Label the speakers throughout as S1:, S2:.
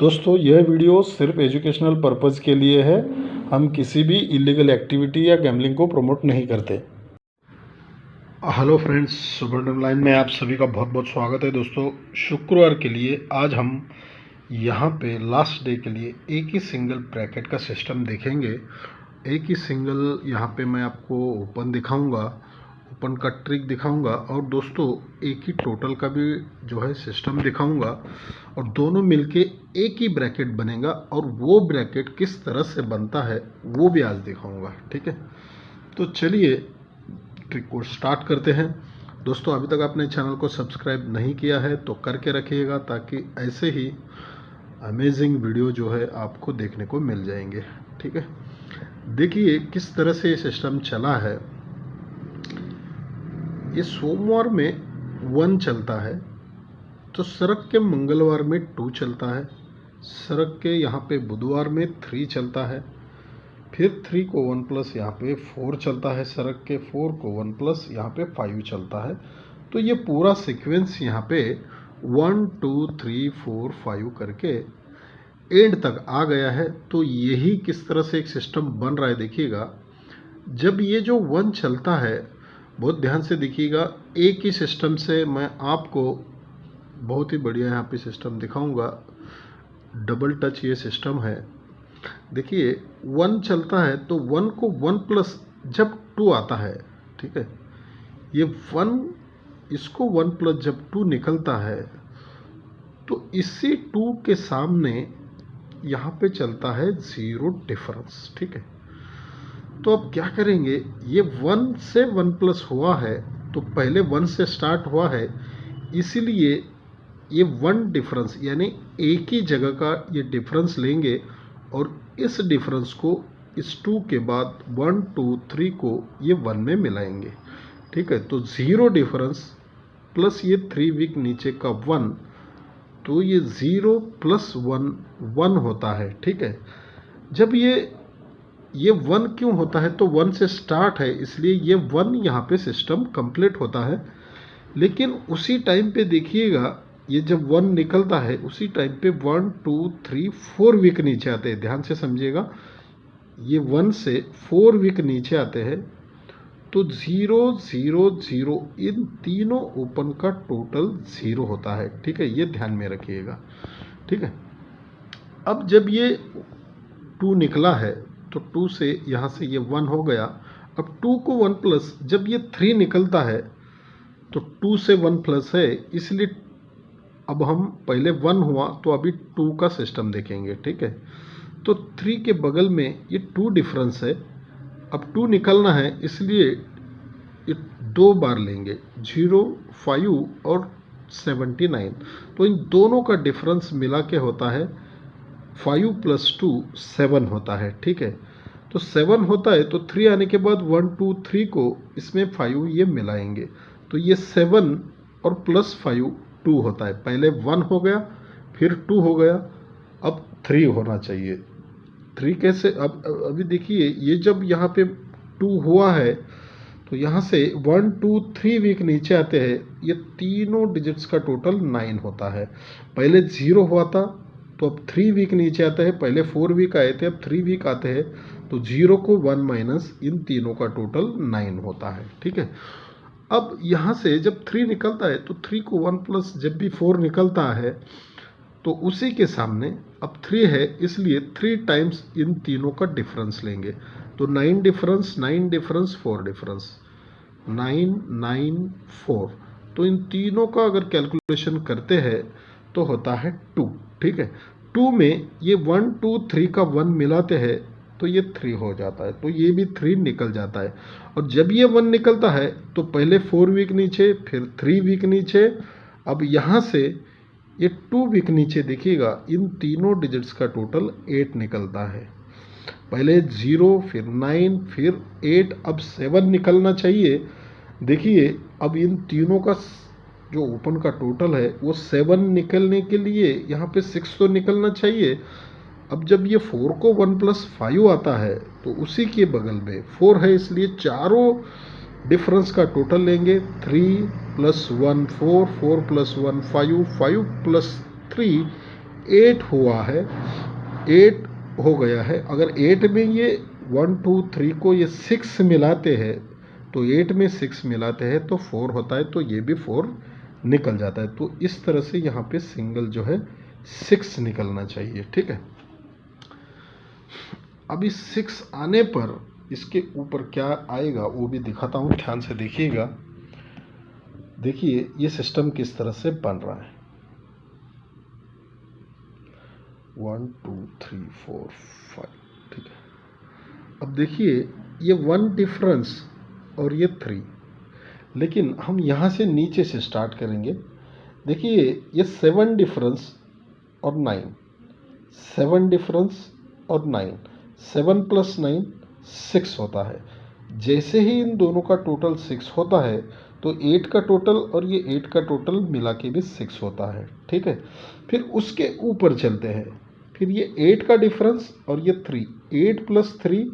S1: दोस्तों यह वीडियो सिर्फ एजुकेशनल पर्पज़ के लिए है। हम किसी भी इलीगल एक्टिविटी या गैम्बलिंग को प्रमोट नहीं करते। हेलो फ्रेंड्स, सुपर लाइन में आप सभी का बहुत बहुत स्वागत है। दोस्तों शुक्रवार के लिए आज हम यहाँ पे लास्ट डे के लिए एक ही सिंगल ब्रैकेट का सिस्टम देखेंगे। एक ही सिंगल यहाँ पे मैं आपको ओपन दिखाऊंगा, ओपन का ट्रिक दिखाऊंगा और दोस्तों एक ही टोटल का भी जो है सिस्टम दिखाऊंगा और दोनों मिलके एक ही ब्रैकेट बनेगा और वो ब्रैकेट किस तरह से बनता है वो भी आज दिखाऊंगा। ठीक है, तो चलिए ट्रिक को स्टार्ट करते हैं। दोस्तों अभी तक आपने चैनल को सब्सक्राइब नहीं किया है तो करके रखिएगा ताकि ऐसे ही अमेजिंग वीडियो जो है आपको देखने को मिल जाएंगे। ठीक है, देखिए किस तरह से ये सिस्टम चला है। ये सोमवार में 1 चलता है तो सरक के मंगलवार में 2 चलता है, सरक के यहाँ पे बुधवार में 3 चलता है, फिर 3 को 1 प्लस यहाँ पे 4 चलता है, सरक के 4 को 1 प्लस यहाँ पे 5 चलता है। तो ये पूरा सीक्वेंस यहाँ पे 1 2 3 4 5 करके एंड तक आ गया है। तो यही किस तरह से एक सिस्टम बन रहा है देखिएगा। जब ये जो 1 चलता है, बहुत ध्यान से देखिएगा, एक ही सिस्टम से मैं आपको बहुत ही बढ़िया यहाँ पे सिस्टम दिखाऊंगा। डबल टच ये सिस्टम है। देखिए 1 चलता है तो 1 को 1 प्लस जब 2 आता है, ठीक है, ये 1 इसको 1 प्लस जब 2 निकलता है तो इसी 2 के सामने यहाँ पे चलता है 0 डिफरेंस। ठीक है, तो अब क्या करेंगे, ये 1 से 1 प्लस हुआ है तो पहले 1 से स्टार्ट हुआ है, इसीलिए ये 1 डिफरेंस यानी एक ही जगह का ये डिफरेंस लेंगे और इस डिफरेंस को इस 2 के बाद 1 2 3 को ये 1 में मिलाएंगे। ठीक है, तो 0 डिफरेंस प्लस ये 3 वीक नीचे का 1, तो ये 0 प्लस 1 1 होता है। ठीक है, जब ये 1 क्यों होता है, तो 1 से स्टार्ट है इसलिए ये 1 यहाँ पे सिस्टम कंप्लीट होता है। लेकिन उसी टाइम पे देखिएगा ये जब 1 निकलता है उसी टाइम पे 1 2 3 4 वीक नीचे आते हैं। ध्यान से समझिएगा, ये 1 से 4 वीक नीचे आते हैं तो 0 0 0 इन तीनों ओपन का टोटल 0 होता है। ठीक है, ये ध्यान में रखिएगा। ठीक है, अब जब ये 2 निकला है तो 2 से यहाँ से ये 1 हो गया। अब 2 को 1 प्लस जब ये 3 निकलता है तो 2 से 1 प्लस है, इसलिए अब हम पहले 1 हुआ तो अभी 2 का सिस्टम देखेंगे। ठीक है, तो 3 के बगल में ये 2 डिफरेंस है, अब 2 निकलना है इसलिए ये 2 बार लेंगे, 0 5 और 79। तो इन दोनों का डिफरेंस मिला के होता है 5 प्लस 2 7 होता है। ठीक है, तो 7 होता है तो 3 आने के बाद 1 2 3 को इसमें 5 ये मिलाएंगे तो ये 7 और प्लस 5 2 होता है। पहले 1 हो गया फिर 2 हो गया, अब 3 होना चाहिए। 3 कैसे, अब अभी देखिए ये जब यहाँ पे 2 हुआ है तो यहाँ से 1 2 3 वीक नीचे आते हैं, ये तीनों डिजिट्स का टोटल 9 होता है। पहले 0 हुआ था तो अब 3 वीक नीचे आता है, पहले 4 वीक आए थे अब 3 वीक आते हैं, तो 0 को 1 माइनस इन तीनों का टोटल 9 होता है। ठीक है, अब यहाँ से जब 3 निकलता है तो 3 को 1 प्लस जब भी 4 निकलता है तो उसी के सामने अब 3 है, इसलिए 3 टाइम्स इन तीनों का डिफरेंस लेंगे तो 9 डिफरेंस 9 डिफरेंस 4 डिफरेंस 9 9 4। तो इन तीनों का अगर कैलकुलेशन करते हैं तो होता है 2। ठीक है, 2 में ये 1 2 3 का 1 मिलाते हैं तो ये 3 हो जाता है, तो ये भी 3 निकल जाता है। और जब ये 1 निकलता है तो पहले 4 वीक नीचे फिर 3 वीक नीचे, अब यहाँ से ये 2 वीक नीचे देखिएगा, इन तीनों डिजिट्स का टोटल 8 निकलता है। पहले 0 फिर 9 फिर 8, अब 7 निकलना चाहिए। देखिए अब इन तीनों का जो ओपन का टोटल है वो 7 निकलने के लिए यहाँ पे 6 तो निकलना चाहिए। अब जब ये 4 को 1 प्लस 5 आता है तो उसी के बगल में 4 है, इसलिए चारों डिफरेंस का टोटल लेंगे। 3 प्लस 1 4, 4 प्लस 1 5, 5 प्लस 3 8 हुआ है, 8 हो गया है। अगर 8 में ये 1 2 3 को ये 6 मिलाते हैं तो 8 में 6 मिलाते हैं तो 4 होता है, तो ये भी 4 निकल जाता है। तो इस तरह से यहाँ पे सिंगल जो है 6 निकलना चाहिए, ठीक है। अभी 6 आने पर इसके ऊपर क्या आएगा वो भी दिखाता हूँ, ध्यान से देखिएगा। देखिए ये सिस्टम किस तरह से बन रहा है। 1 2 3 4 5, ठीक है। अब देखिए ये 1 डिफरेंस और ये 3, लेकिन हम यहाँ से नीचे से स्टार्ट करेंगे। देखिए ये 7 डिफरेंस और 9, 7 डिफरेंस और 9, 7 + 9 6 होता है। जैसे ही इन दोनों का टोटल 6 होता है तो 8 का टोटल और ये 8 का टोटल मिला के भी 6 होता है, ठीक है। फिर उसके ऊपर चलते हैं, फिर ये 8 का डिफरेंस और ये 3, 8 + 3,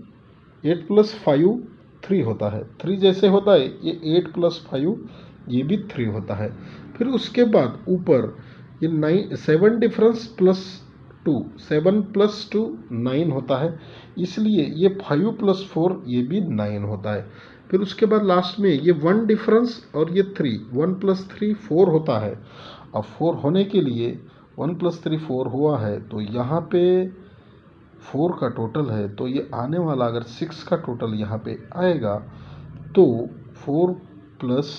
S1: 8 + 5 3 होता है। 3 जैसे होता है ये 8 + 5 ये भी 3 होता है। फिर उसके बाद ऊपर ये 7 डिफरेंस प्लस 2, 7 + 2 9 होता है, इसलिए ये 5 + 4 ये भी 9 होता है। फिर उसके बाद लास्ट में ये 1 डिफरेंस और ये 3, 1 + 3 4 होता है। अब 4 होने के लिए 1 + 3 4 हुआ है, तो यहाँ पे 4 का टोटल है, तो ये आने वाला अगर 6 का टोटल यहाँ पे आएगा तो 4 प्लस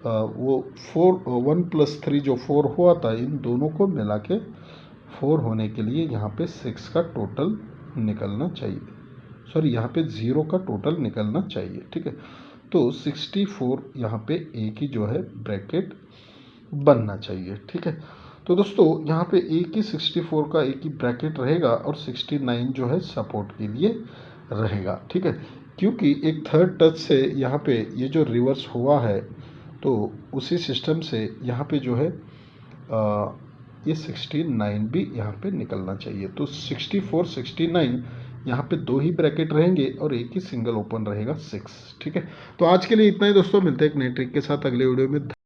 S1: वो 1 + 3 जो 4 हुआ था, इन दोनों को मिला के 4 होने के लिए यहाँ पे 6 का टोटल निकलना चाहिए, सॉरी यहाँ पे 0 का टोटल निकलना चाहिए, ठीक है। तो 64 यहाँ पे एक ही जो है ब्रैकेट बनना चाहिए, ठीक है। तो दोस्तों यहाँ पे एक ही 64 का एक ही ब्रैकेट रहेगा और 69 जो है सपोर्ट के लिए रहेगा, ठीक है। क्योंकि एक थर्ड टच से यहाँ पे ये जो रिवर्स हुआ है तो उसी सिस्टम से यहाँ पे जो है ये 69 भी यहाँ पे निकलना चाहिए। तो 64 69 यहाँ पे 2 ही ब्रैकेट रहेंगे और एक ही सिंगल ओपन रहेगा 6, ठीक है। तो आज के लिए इतना ही दोस्तों, मिलते हैं एक नई ट्रिक के साथ अगले वीडियो में।